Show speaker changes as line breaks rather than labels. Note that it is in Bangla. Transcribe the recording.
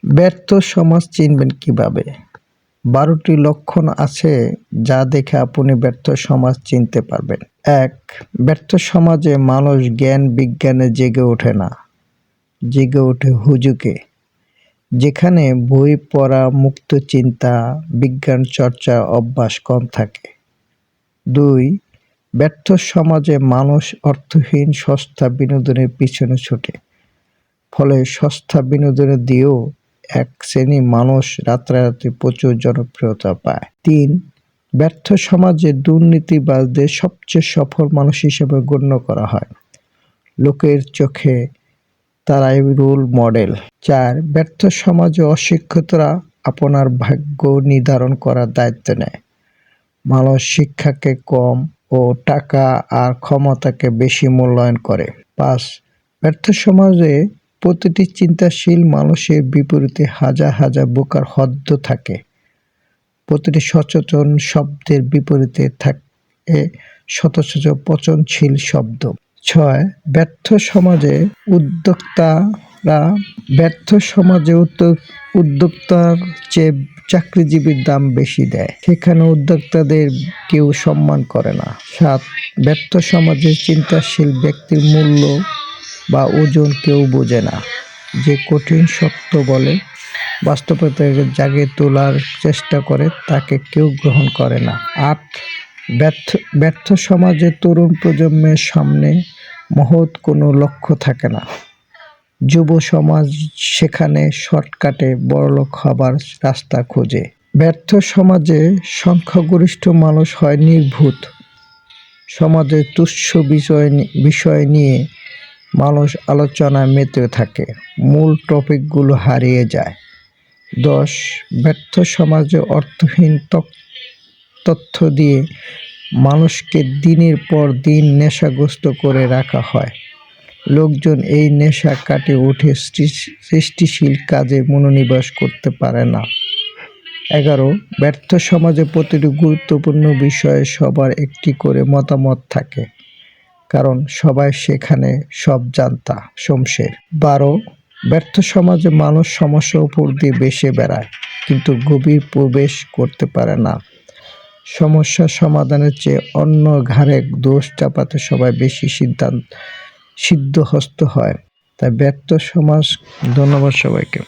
ব্যর্থ সমাজ চিনবেন কিভাবে? ১২টি লক্ষণ আছে যা দেখে আপনি ব্যর্থ সমাজ চিনতে পারবেন। ১. ব্যর্থ সমাজে মানুষ জ্ঞান বিজ্ঞানে জেগে ওঠে না, জেগে ওঠে হুজুগে। যেখানে বই পড়া, মুক্ত চিন্তা, বিজ্ঞান চর্চার অভ্যাস কম থাকে। ২. ব্যর্থ সমাজে মানুষ অর্থহীন সস্তা বিনোদনের পিছনে ছোটে। ফলে সস্তা বিনোদন দিয়েও এক শ্রেণীর মানুষ রাতারাতি প্রচুর জনপ্রিয়তা পায়। ৩. ব্যর্থ সমাজে দুর্নীতিবাজদের সবচেয়ে সফল মানুষ হিসেবে গণ্য করা হয়। লোকের চোখে তারাই রোল মডেল। ৪. ব্যর্থ সমাজে অশিক্ষিতরা আপনার ভাগ্য নির্ধারণ করার দায়িত্ব নেয়। মানুষ শিক্ষাকে কম ও টাকা আর ক্ষমতাকে বেশি মূল্যায়ন করে। ৫. ব্যর্থ সমাজে প্রতিটি চিন্তাশীল মানুষের বিপরীতে হাজার হাজার বোকার হদ্দ থাকে। প্রতিটি সচেতন শব্দের বিপরীতে থাকে শত শত পচনশীল শব্দ। ৬. ব্যর্থ সমাজে উদ্যোক্তার চেয়ে চাকরিজীবীর দাম বেশি দেয়। সেখানে উদ্যোক্তাদের কেউ সম্মান করে না। ৭. ব্যর্থ সমাজে চিন্তাশীল ব্যক্তির মূল্য বা ওজন কেউ বোঝে না। যে কঠিন সত্য বলে, বাস্তবতাকে জাগিয়ে তোলার চেষ্টা করে, তাকে কেউ গ্রহণ করে না। ৮. ব্যর্থ সমাজে তরুণ প্রজন্মের সামনে মহৎ কোনো লক্ষ্য থাকে না। যুব সমাজ সেখানে শর্টকাটে বড়লোক হবার রাস্তা খোঁজে। ব্যর্থ সমাজে সংখ্যাগরিষ্ঠ মানুষ হয় নির্ভুত। সমাজের তুচ্ছ বিষয় নিয়ে মানুষ আলোচনায় মেতে থাকে, মূল টপিকগুলো হারিয়ে যায়। ১০. ব্যর্থ সমাজে অর্থহীন তথ্য দিয়ে মানুষকে দিনের পর দিন নেশাগ্রস্ত করে রাখা হয়। লোকজন এই নেশা কাটিয়ে উঠে সৃষ্টিশীল কাজে মনোনিবেশ করতে পারে না। ১১. ব্যর্থ সমাজে প্রতিটি গুরুত্বপূর্ণ বিষয়ে সবার একটি করে মতামত থাকে, কারণ সবাই সেখানে সব জানতা শমশের। ১২. ব্যর্থ সমাজে মানুষ সমস্যার উপর দিয়ে ভেসে বেড়ায়, কিন্তু গভীর প্রবেশ করতে পারে না। সমস্যা সমাধানের চেয়ে অন্য ঘাড়ে দোষ চাপাতে সবাই বেশি সিদ্ধহস্ত হয়। তাই ব্যর্থ সমাজ। ধন্যবাদ সবাইকে।